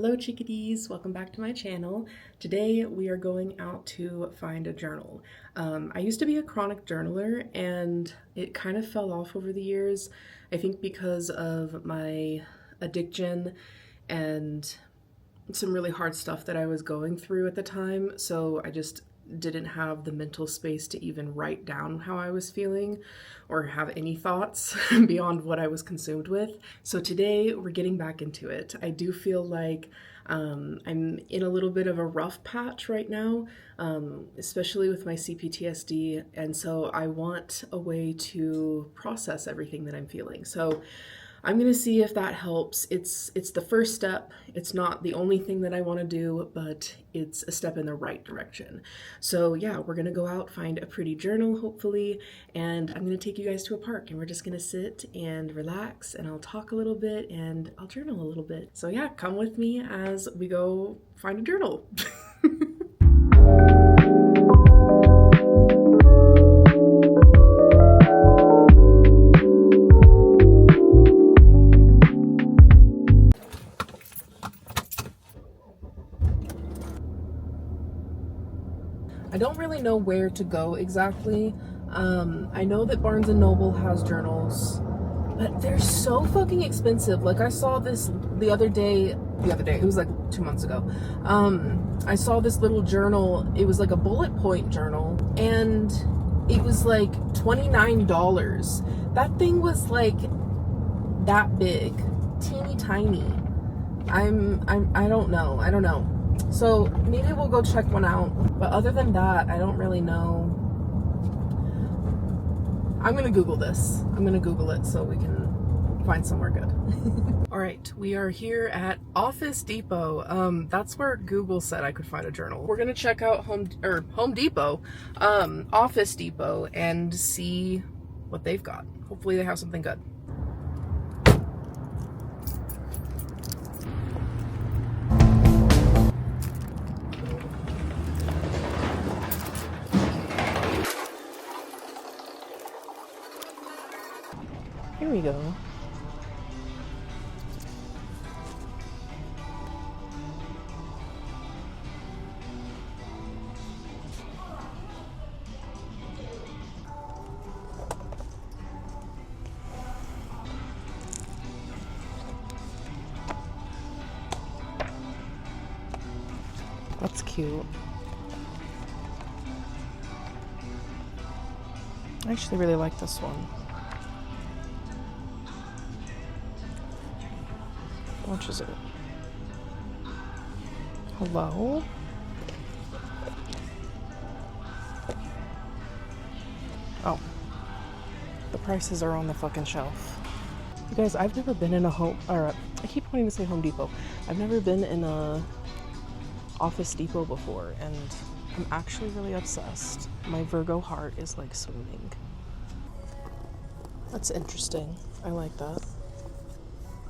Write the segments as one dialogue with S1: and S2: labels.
S1: Hello chickadees, welcome back to my channel. Today we are going out to find a journal. I used to be a chronic journaler and it kind of fell off over the years. I think because of my addiction and some really hard stuff that I was going through at the time. So I just didn't have the mental space to even write down how I was feeling or have any thoughts beyond what I was consumed with. So today we're getting back into it. I do feel like I'm in a little bit of a rough patch right now, especially with my CPTSD, and so I want a way to process everything that I'm feeling. So I'm gonna see if that helps. It's the first step. It's not the only thing that I want to do, but it's a step in the right direction. So yeah, we're gonna go out, find a pretty journal, hopefully, and I'm gonna take you guys to a park and we're just gonna sit and relax and I'll talk a little bit and I'll journal a little bit. So yeah, come with me as we go find a journal. I don't really know where to go exactly. I know that Barnes & Noble has journals, but they're so fucking expensive. Like I saw this the other day, it was like 2 months ago. I saw this little journal. It was like a bullet point journal and it was like $29. That thing was like that big, teeny tiny. I don't know. So maybe we'll go check one out. But other than that, I don't really know. I'm gonna Google this. I'm gonna Google it so we can find somewhere good. All right, we are here at Office Depot. That's where Google said I could find a journal. We're gonna check out Home Depot, Office Depot, and see what they've got. Hopefully they have something good. Here we go. That's cute. I actually really like this one. How much is it? Hello? Oh. The prices are on the fucking shelf. You guys, I've never been in a I keep wanting to say Home Depot. I've never been in a Office Depot before, and I'm actually really obsessed. My Virgo heart is like swimming. That's interesting. I like that.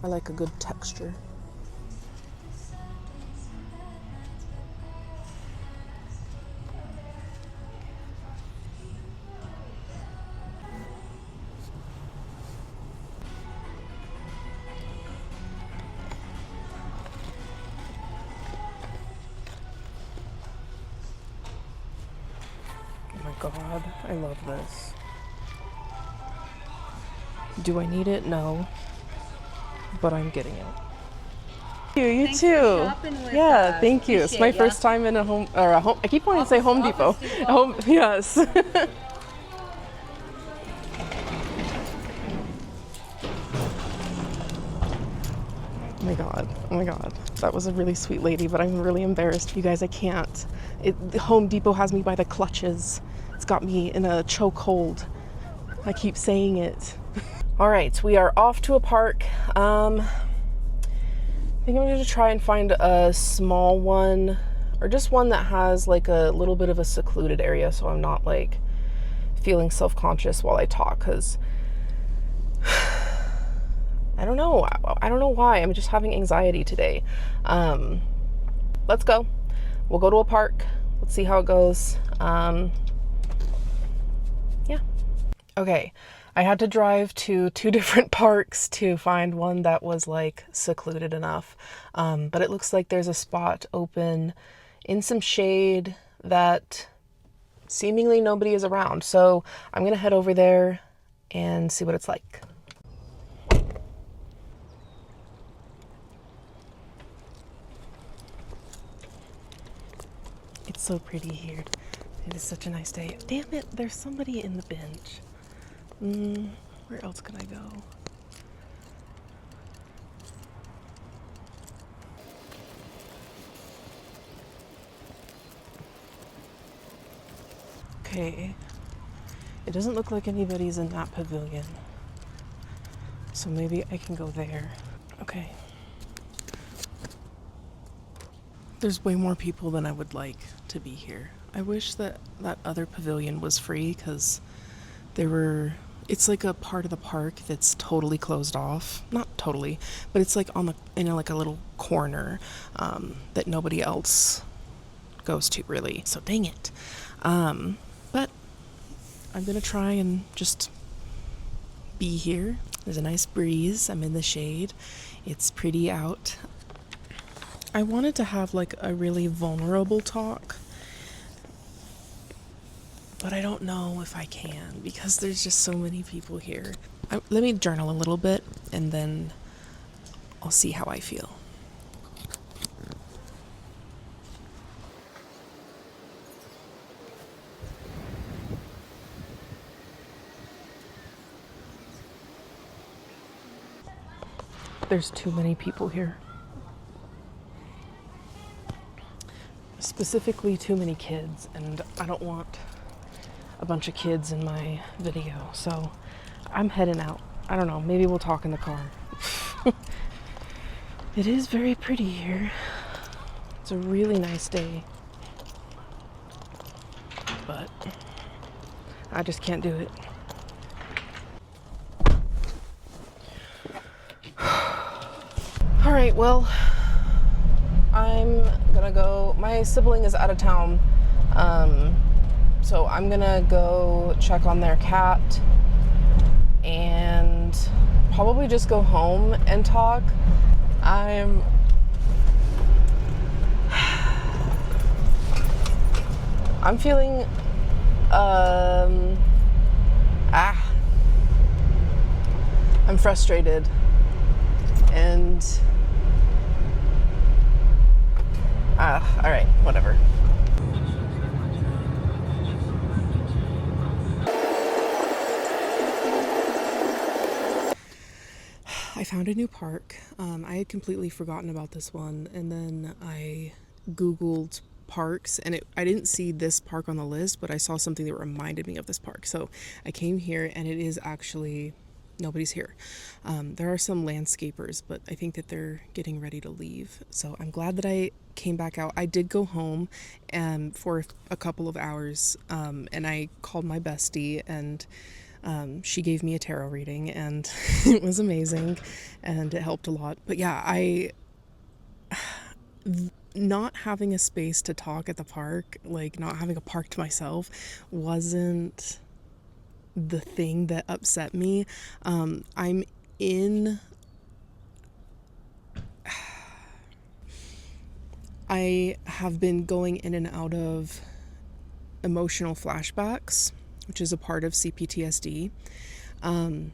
S1: I like a good texture. Oh my God, I love this. Do I need it? No. But I'm getting it. You too. Yeah, thank you. It's my first time in a home. I keep wanting to say Home Depot. Home, yes. Oh my God. That was a really sweet lady, but I'm really embarrassed. You guys, I can't. Home Depot has me by the clutches. It's got me in a chokehold. I keep saying it. All right, we are off to a park. I think I'm going to try and find a small one, or just one that has like a little bit of a secluded area, so I'm not like feeling self-conscious while I talk, because I don't know why. I'm just having anxiety today. Let's go. We'll go to a park. Let's see how it goes. Yeah. Okay. I had to drive to 2 different parks to find one that was like secluded enough. But it looks like there's a spot open in some shade that seemingly nobody is around. So I'm gonna head over there and see what it's like. It's so pretty here. It is such a nice day. Damn it, there's somebody in the bench. Where else can I go? Okay. It doesn't look like anybody's in that pavilion. So maybe I can go there. Okay. There's way more people than I would like to be here. I wish that that other pavilion was free because it's like a part of the park that's totally closed off. Not totally, but it's like like a little corner that nobody else goes to really. So dang it. But I'm gonna try and just be here. There's a nice breeze. I'm in the shade. It's pretty out. I wanted to have like a really vulnerable talk, but I don't know if I can because there's just so many people here. Let me journal a little bit and then I'll see how I feel. There's too many people here. Specifically too many kids, and I don't want a bunch of kids in my video, so I'm heading out. I don't know, maybe we'll talk in the car. It is very pretty here. It's a really nice day, but I just can't do it. All right, well, I'm gonna go. My sibling is out of town, so I'm gonna go check on their cat and probably just go home and talk. I'm feeling I'm frustrated and all right, whatever. I found a new park. I had completely forgotten about this one, and then I Googled parks, and I didn't see this park on the list, but I saw something that reminded me of this park. So I came here, and it is actually nobody's here. There are some landscapers, but I think that they're getting ready to leave. So I'm glad that I came back out. I did go home for a couple of hours, and I called my bestie, and she gave me a tarot reading, and it was amazing, and it helped a lot. But yeah, not having a space to talk at the park, like not having a park to myself, wasn't the thing that upset me. I have been going in and out of emotional flashbacks, which is a part of CPTSD. And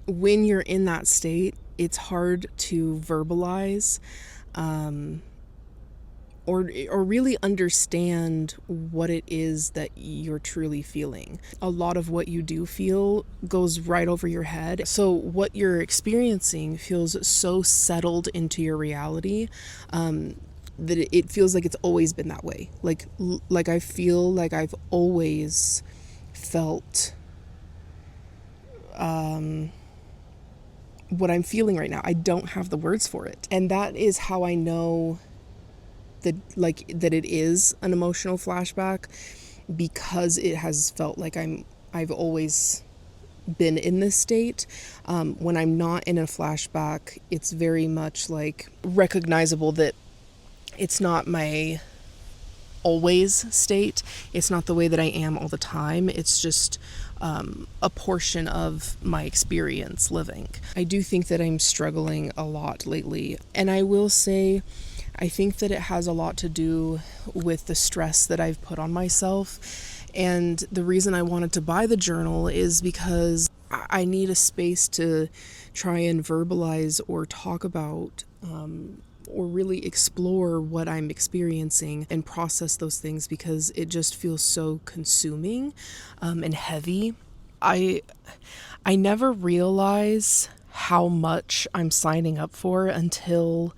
S1: when you're in that state, it's hard to verbalize or really understand what it is that you're truly feeling. A lot of what you do feel goes right over your head. So what you're experiencing feels so settled into your reality that it feels like it's always been that way. Like I feel like I've always felt what I'm feeling right now. I don't have the words for it. And that is how I know that it is an emotional flashback, because it has felt like I've always been in this state. When I'm not in a flashback, it's very much like recognizable that it's not my always state. It's not the way that I am all the time. It's just a portion of my experience living. I do think that I'm struggling a lot lately. And I will say, I think that it has a lot to do with the stress that I've put on myself. And the reason I wanted to buy the journal is because I need a space to try and verbalize or talk about or really explore what I'm experiencing and process those things, because it just feels so consuming and heavy. I never realize how much I'm signing up for until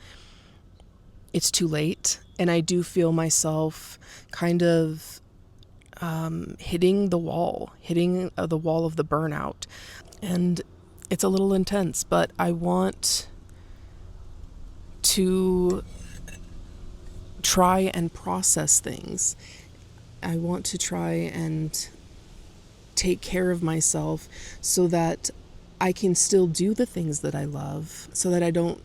S1: it's too late, and I do feel myself kind of hitting the wall of the burnout, and it's a little intense, but I want to try and process things. I want to try and take care of myself so that I can still do the things that I love, so that I don't,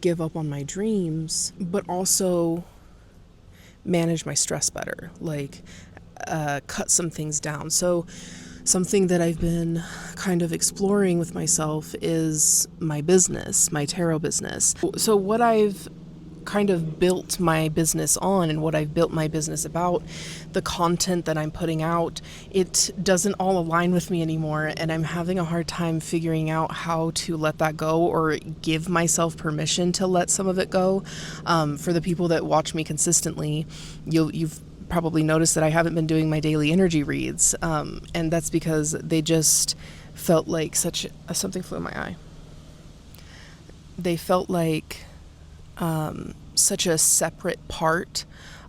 S1: give up on my dreams, but also manage my stress better, like cut some things down. So something that I've been kind of exploring with myself is my business, my tarot business. So what I've kind of built my business on and what I've built my business about, the content that I'm putting out, it doesn't all align with me anymore, and I'm having a hard time figuring out how to let that go or give myself permission to let some of it go. For the people that watch me consistently, you've probably noticed that I haven't been doing my daily energy reads, and that's because they just felt like something flew in my eye. They felt like such a separate part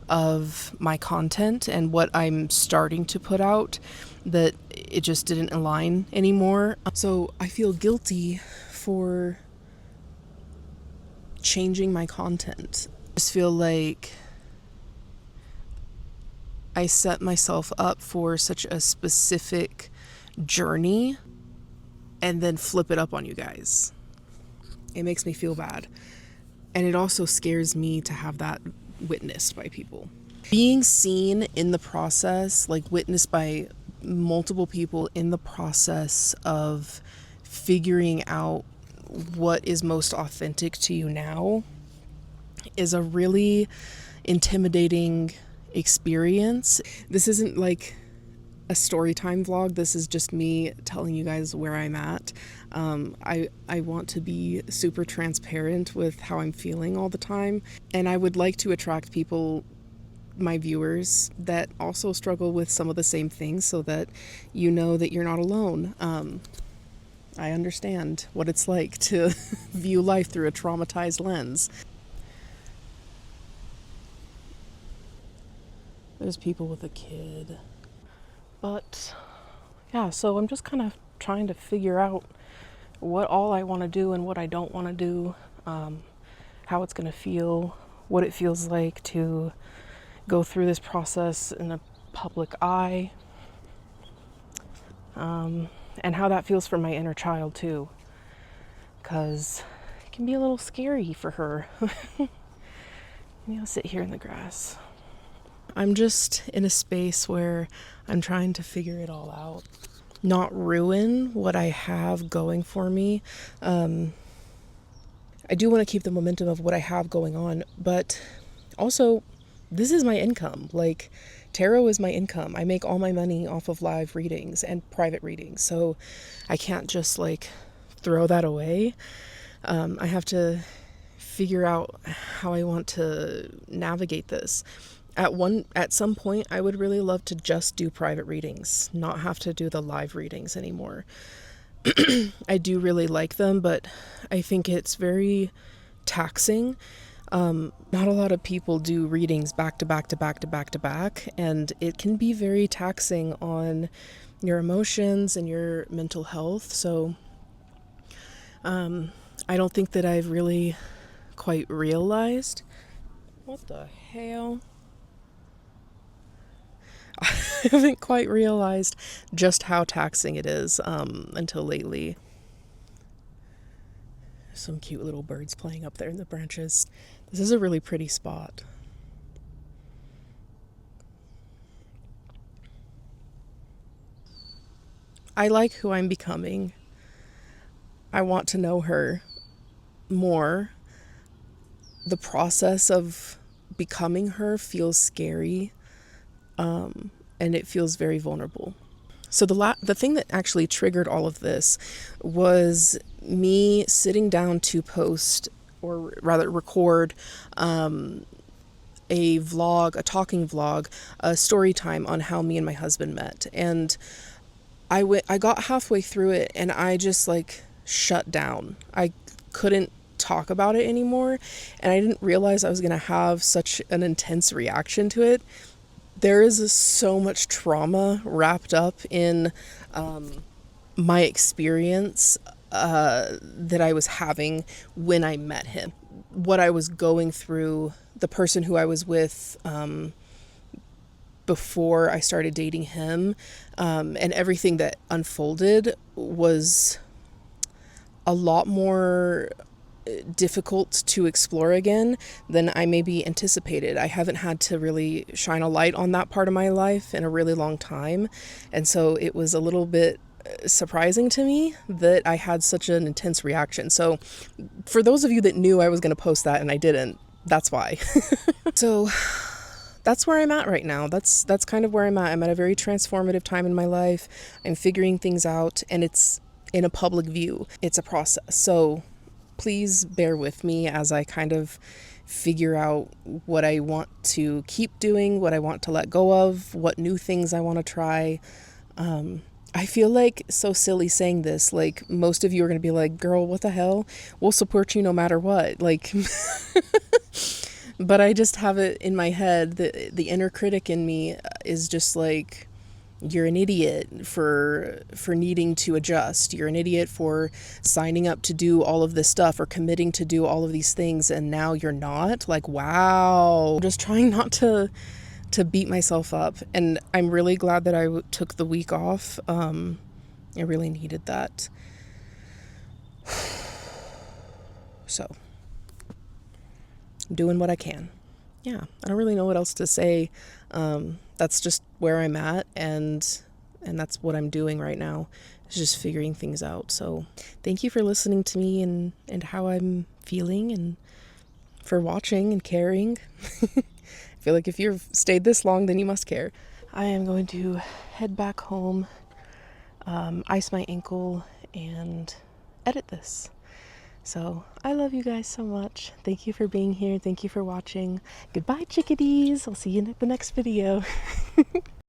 S1: of my content and what I'm starting to put out, that it just didn't align anymore. So I feel guilty for changing my content. I just feel like I set myself up for such a specific journey and then flip it up on you guys. It makes me feel bad. And it also scares me to have that witnessed by people. Being seen in the process, like witnessed by multiple people in the process of figuring out what is most authentic to you now, is a really intimidating experience. This isn't like a story time vlog. This is just me telling you guys where I'm at. I want to be super transparent with how I'm feeling all the time, and I would like to attract people, my viewers, that also struggle with some of the same things, so that you know that you're not alone. I understand what it's like to view life through a traumatized lens. There's people with a kid. But yeah, so I'm just kind of trying to figure out what all I want to do and what I don't want to do, how it's going to feel, what it feels like to go through this process in the public eye, and how that feels for my inner child too, because it can be a little scary for her. Maybe I'll sit here in the grass. I'm just in a space where I'm trying to figure it all out, not ruin what I have going for me. I do want to keep the momentum of what I have going on, but also this is my income. Like, tarot is my income. I make all my money off of live readings and private readings, so I can't just throw that away. I have to figure out how I want to navigate this. At some point, I would really love to just do private readings, not have to do the live readings anymore. I do really like them, but I think it's very taxing. Not a lot of people do readings back to back to back to back to back, and it can be very taxing on your emotions and your mental health. So I don't think that I've really quite realized. What the hell? I haven't quite realized just how taxing it is until lately. Some cute little birds playing up there in the branches. This is a really pretty spot. I like who I'm becoming. I want to know her more. The process of becoming her feels scary, and it feels very vulnerable. So the thing that actually triggered all of this was me sitting down to post, or rather record, a vlog, a talking vlog, a story time on how me and my husband met. And I got halfway through it and I just like shut down. I couldn't talk about it anymore, and I didn't realize I was going to have such an intense reaction to it. There is so much trauma wrapped up in my experience that I was having when I met him. What I was going through, the person who I was with before I started dating him, and everything that unfolded was a lot more difficult to explore again than I maybe anticipated. I haven't had to really shine a light on that part of my life in a really long time, and so it was a little bit surprising to me that I had such an intense reaction. So for those of you that knew I was going to post that and I didn't, that's why. So that's where I'm at right now. That's kind of where I'm at. I'm at a very transformative time in my life. I'm figuring things out, and it's in a public view. It's a process. So please bear with me as I kind of figure out what I want to keep doing, what I want to let go of, what new things I want to try. I feel like so silly saying this. Like, most of you are going to be like, girl, what the hell? We'll support you no matter what. Like, but I just have it in my head that the inner critic in me is just like, you're an idiot for needing to adjust. You're an idiot for signing up to do all of this stuff or committing to do all of these things, and now you're not. Like, wow. I'm just trying not to beat myself up, and I'm really glad that I took the week off. I really needed that. So, I'm doing what I can. Yeah, I don't really know what else to say. That's just where I'm at, and that's what I'm doing right now, is just figuring things out. So thank you for listening to me and how I'm feeling, and for watching and caring. I feel like if you've stayed this long, then you must care. I am going to head back home, ice my ankle, and edit this. So I love you guys so much. Thank you for being here. Thank you for watching. Goodbye, chickadees. I'll see you in the next video.